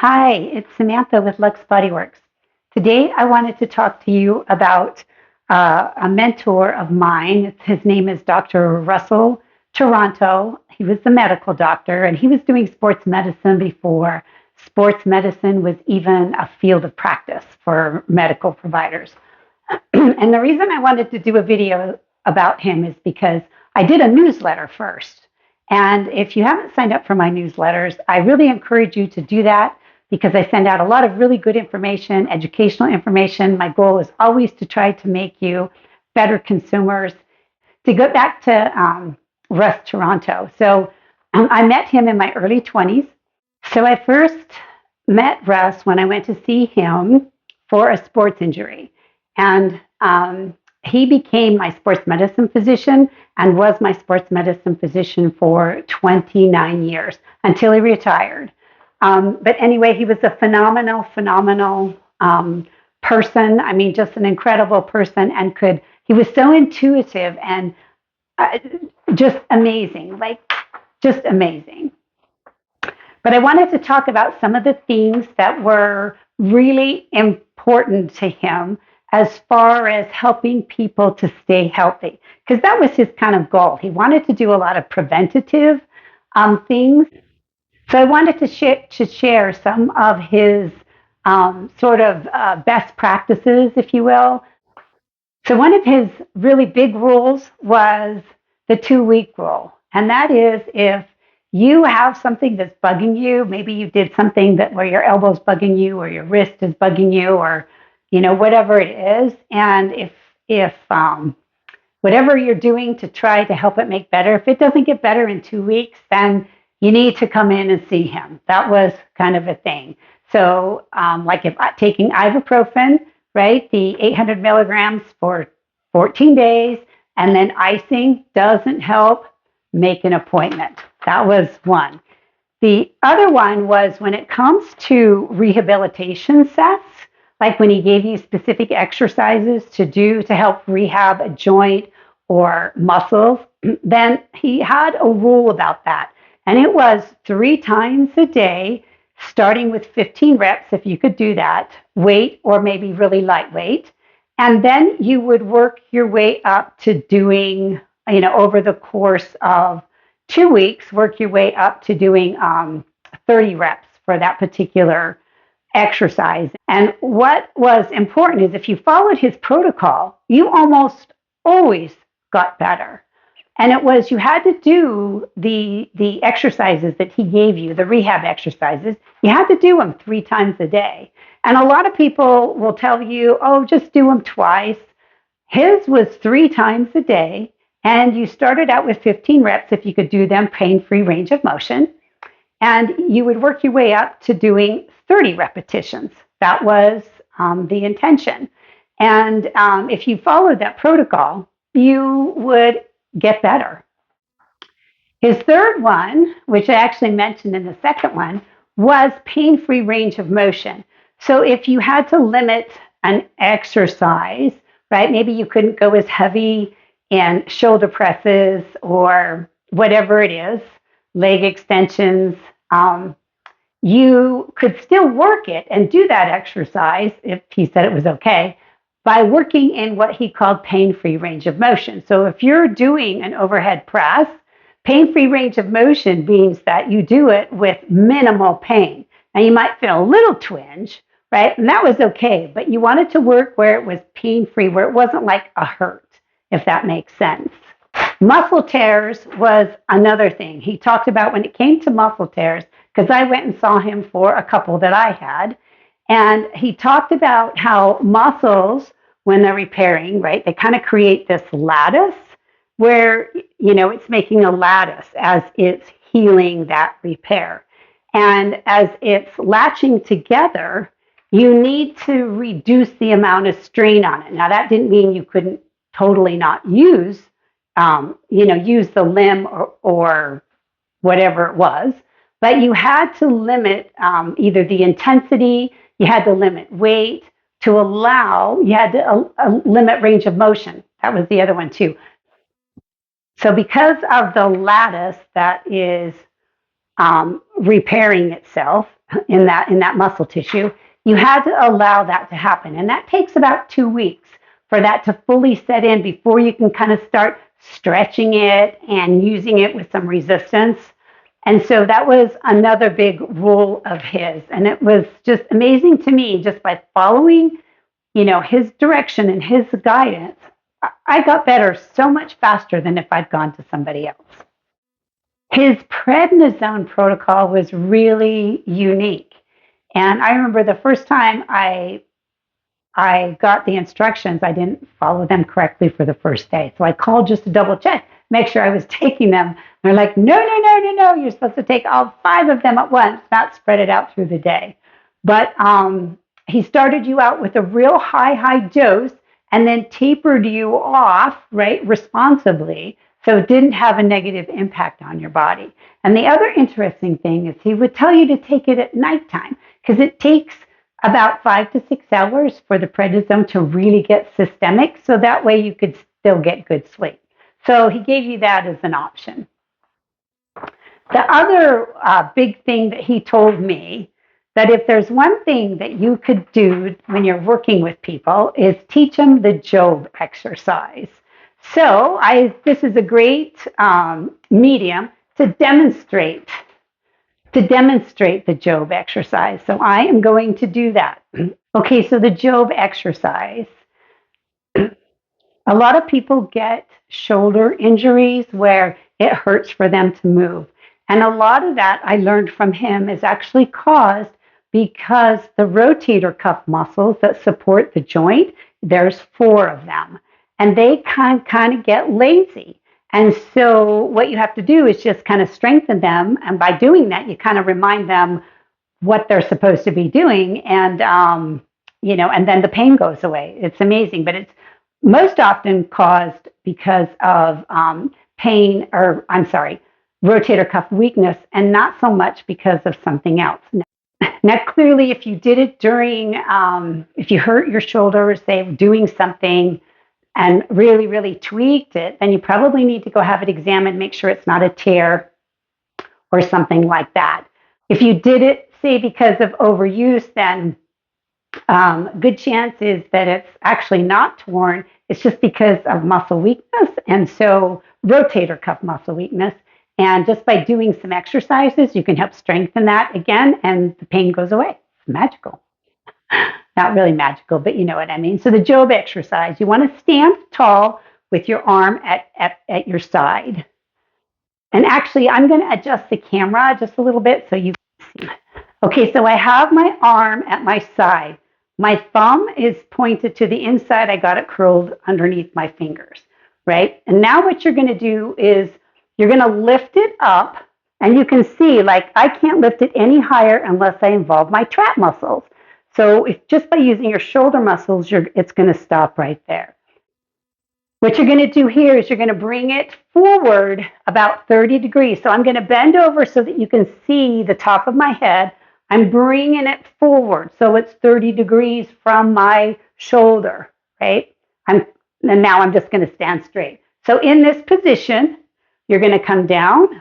Hi, it's Samantha with Lux Bodyworks. Today I wanted to talk to you about a mentor of mine. His name is Dr. Russell Toronto. He was the medical doctor and he was doing sports medicine before sports medicine was even a field of practice for medical providers. And the reason I wanted to do a video about him is because I did a newsletter first. And if you haven't signed up for my newsletters, I really encourage you to do that because I send out a lot of really good information, educational information. My goal is always to try to make you better consumers. To go back to Russ Toronto. I met him in my early 20s. So I first met Russ when I went to see him for a sports injury. And he became my sports medicine physician and was my sports medicine physician for 29 years until he retired. But anyway, he was a phenomenal person. I mean, just an incredible person he was so intuitive and uh, just amazing, just amazing. But I wanted to talk about some of the things that were really important to him as far as helping people to stay healthy, because that was his kind of goal. He wanted to do a lot of preventative things. So I wanted to share some of his sort of best practices, if you will. So one of his really big rules was the 2-week rule. And that is if you have something that's bugging you, maybe you did something that where your elbow's bugging you or your wrist is bugging you or, whatever it is. And if whatever you're doing to try to help it make better, if it doesn't get better in 2 weeks, then you need to come in and see him. That was kind of a thing. So like if taking ibuprofen, right, the 800 milligrams for 14 days, and then icing doesn't help, make an appointment. That was one. The other one was when it comes to rehabilitation sets, like when he gave you specific exercises to do to help rehab a joint or muscles, then he had a rule about that. And it was 3 times a day, starting with 15 reps, if you could do that, weight or maybe really lightweight. And then you would work your way up to doing, over the course of 2 weeks, work your way up to doing 30 reps for that particular exercise. And what was important is if you followed his protocol, you almost always got better. And it was you had to do the exercises that he gave you, the rehab exercises. You had to do them 3 times a day. And a lot of people will tell you, oh, just do them twice. His was 3 times a day. And you started out with 15 reps if you could do them pain-free range of motion. And you would work your way up to doing 30 repetitions. That was the intention. And if you followed that protocol, you would get better. His third one, which I actually mentioned in the second one, was pain-free range of motion. So if you had to limit an exercise, right, maybe you couldn't go as heavy in shoulder presses or whatever it is, leg extensions, you could still work it and do that exercise if he said it was okay by working in what he called pain-free range of motion. So if you're doing an overhead press, pain-free range of motion means that you do it with minimal pain. Now you might feel a little twinge, right? And that was okay, but you wanted to work where it was pain-free, where it wasn't like a hurt, if that makes sense. Muscle tears was another thing. He talked about when it came to muscle tears, because I went and saw him for a couple that I had, and he talked about how muscles, when they're repairing, right, they kind of create this lattice where, it's making a lattice as it's healing that repair. And as it's latching together, you need to reduce the amount of strain on it. Now, that didn't mean you couldn't totally not use the limb or whatever it was, but you had to limit either the intensity, you had to limit weight you had to limit range of motion. That was the other one too. So because of the lattice that is repairing itself, in that muscle tissue. You had to allow that to happen, and that takes about 2 weeks for that to fully set in before you can kind of start stretching it and using it with some resistance. And so that was another big rule of his, and it was just amazing to me, just by following his direction and his guidance, I got better so much faster than if I'd gone to somebody else. His prednisone protocol was really unique. And I remember the first time I got the instructions, I didn't follow them correctly for the first day. So I called just to double check, make sure I was taking them. And they're like, no, no, no, no, no. You're supposed to take all 5 of them at once, not spread it out through the day. But he started you out with a real high dose and then tapered you off, right, responsibly, so it didn't have a negative impact on your body. And the other interesting thing is he would tell you to take it at nighttime, because it takes about 5 to 6 hours for the prednisone to really get systemic, so that way you could still get good sleep. So he gave you that as an option. The other big thing that he told me, that if there's one thing that you could do when you're working with people, is teach them the Job exercise. So this is a great medium to demonstrate the Job exercise. So I am going to do that. Okay, so the Job exercise. A lot of people get shoulder injuries where it hurts for them to move. And a lot of that, I learned from him, is actually caused because the rotator cuff muscles that support the joint, there's 4 of them, and they kind of get lazy. And so what you have to do is just kind of strengthen them. And by doing that, you kind of remind them what they're supposed to be doing. And, and then the pain goes away. It's amazing, but it's most often caused because of rotator cuff weakness, and not so much because of something else. Now, clearly, if you did it during, if you hurt your shoulder, say, doing something and really, really tweaked it, then you probably need to go have it examined, make sure it's not a tear or something like that. If you did it, say, because of overuse, then good chance is that it's actually not torn. It's just because of muscle weakness, and so rotator cuff muscle weakness. And just by doing some exercises, you can help strengthen that again, and the pain goes away. It's magical. Not really magical, but you know what I mean. So the Job exercise, you want to stand tall with your arm at your side. And actually, I'm going to adjust the camera just a little bit so you can see. Okay, so I have my arm at my side. My thumb is pointed to the inside. I got it curled underneath my fingers, right? And now what you're going to do is you're going to lift it up, and you can see, like, I can't lift it any higher unless I involve my trap muscles. So if just by using your shoulder muscles, it's going to stop right there. What you're going to do here is you're going to bring it forward about 30 degrees. So I'm going to bend over so that you can see the top of my head. I'm bringing it forward so it's 30 degrees from my shoulder, right? And now I'm just going to stand straight. So in this position, you're going to come down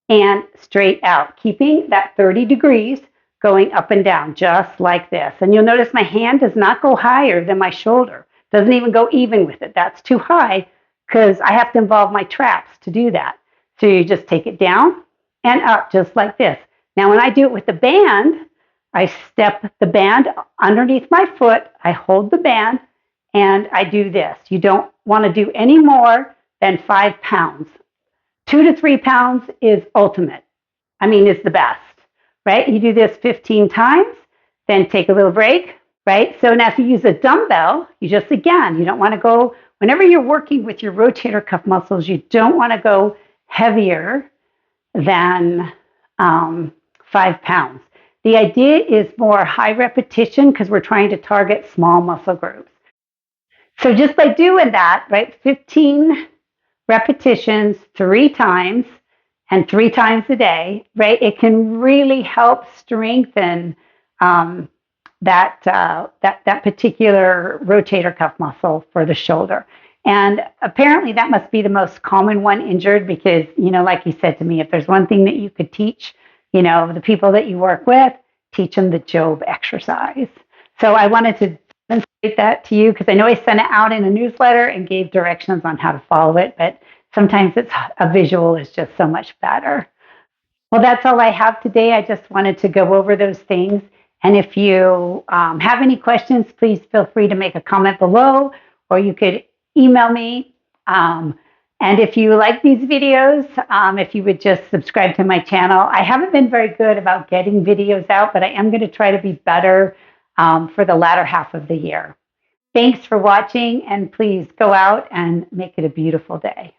and straight out, keeping that 30 degrees going up and down, just like this. And you'll notice my hand does not go higher than my shoulder. Doesn't even go even with it. That's too high because I have to involve my traps to do that. So you just take it down and up, just like this. Now, when I do it with the band, I step the band underneath my foot, I hold the band, and I do this. You don't want to do any more than 5 pounds. 2 to 3 pounds is ultimate. Is the best, right? You do this 15 times, then take a little break, right? So now if you use a dumbbell, you don't want to go, whenever you're working with your rotator cuff muscles, you don't want to go heavier than 5 pounds. The idea is more high repetition because we're trying to target small muscle groups. So just by doing that, right, 15 repetitions 3 times and 3 times a day, right, it can really help strengthen that particular rotator cuff muscle for the shoulder. And apparently that must be the most common one injured because, like you said to me, if there's one thing that you could teach the people that you work with, teach them the Job exercise. So I wanted to demonstrate that to you because I know I sent it out in a newsletter and gave directions on how to follow it, but sometimes a visual is just so much better. Well, that's all I have today. I just wanted to go over those things. And if you have any questions, please feel free to make a comment below, or you could email me. And if you like these videos, if you would just subscribe to my channel. I haven't been very good about getting videos out, but I am going to try to be better for the latter half of the year. Thanks for watching, and please go out and make it a beautiful day.